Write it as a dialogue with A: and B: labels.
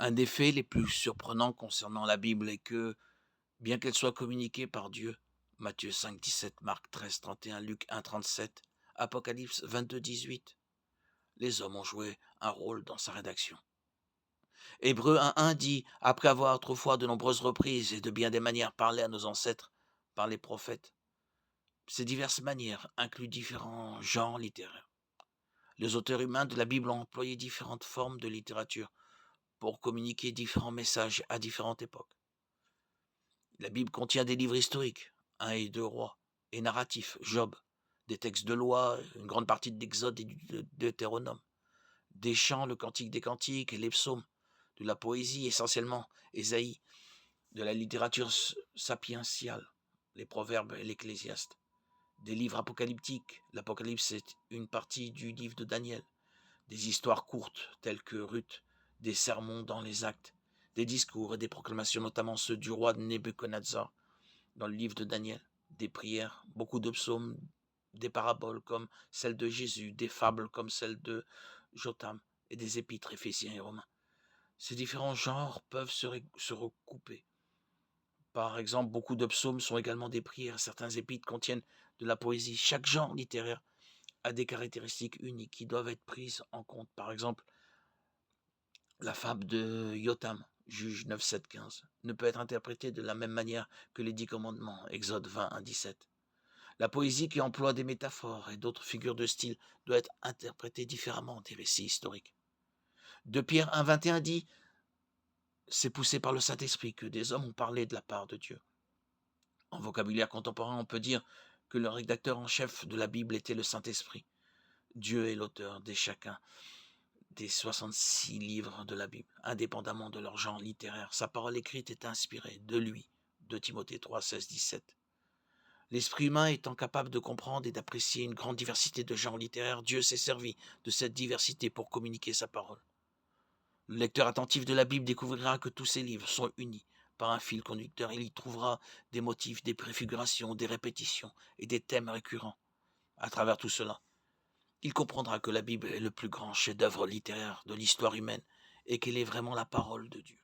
A: Un des faits les plus surprenants concernant la Bible est que, bien qu'elle soit communiquée par Dieu, Matthieu 5,17, Marc 13,31, Luc 1,37, Apocalypse 22,18, les hommes ont joué un rôle dans sa rédaction. Hébreux 1,1 dit, après avoir autrefois de nombreuses reprises et de bien des manières parlé à nos ancêtres par les prophètes, ces diverses manières incluent différents genres littéraires. Les auteurs humains de la Bible ont employé différentes formes de littérature pour communiquer différents messages à différentes époques. La Bible contient des livres historiques, 1 et 2 rois, et narratifs, Job, des textes de loi, une grande partie de l'Exode et du Deutéronome, des chants, le Cantique des Cantiques et les psaumes, de la poésie essentiellement, Ésaïe, de la littérature sapientiale, les proverbes et l'Ecclésiaste, des livres apocalyptiques, l'Apocalypse est une partie du livre de Daniel, des histoires courtes telles que Ruth, des sermons dans les actes, des discours et des proclamations, notamment ceux du roi Nebuchadnezzar dans le livre de Daniel, des prières, beaucoup de psaumes, des paraboles comme celle de Jésus, des fables comme celle de Jotham et des épîtres Éphésiens et Romains. Ces différents genres peuvent se recouper. Par exemple, beaucoup de psaumes sont également des prières, certains épîtres contiennent de la poésie. Chaque genre littéraire a des caractéristiques uniques qui doivent être prises en compte. Par exemple, la fable de Jotham, Juge 9, 7, 15, ne peut être interprétée de la même manière que les 10 commandements, Exode 20, 1, 17. La poésie qui emploie des métaphores et d'autres figures de style doit être interprétée différemment des récits historiques. De Pierre 1, 21 dit « C'est poussé par le Saint-Esprit que des hommes ont parlé de la part de Dieu ». En vocabulaire contemporain, on peut dire que le rédacteur en chef de la Bible était le Saint-Esprit. Dieu est l'auteur de chacun des 66 livres de la Bible, indépendamment de leur genre littéraire. Sa parole écrite est inspirée de lui. 2 Timothée 3, 16, 17. L'esprit humain étant capable de comprendre et d'apprécier une grande diversité de genres littéraires, Dieu s'est servi de cette diversité pour communiquer sa parole. Le lecteur attentif de la Bible découvrira que tous ces livres sont unis par un fil conducteur. Il y trouvera des motifs, des préfigurations, des répétitions et des thèmes récurrents. À travers tout cela, il comprendra que la Bible est le plus grand chef-d'œuvre littéraire de l'histoire humaine et qu'elle est vraiment la parole de Dieu.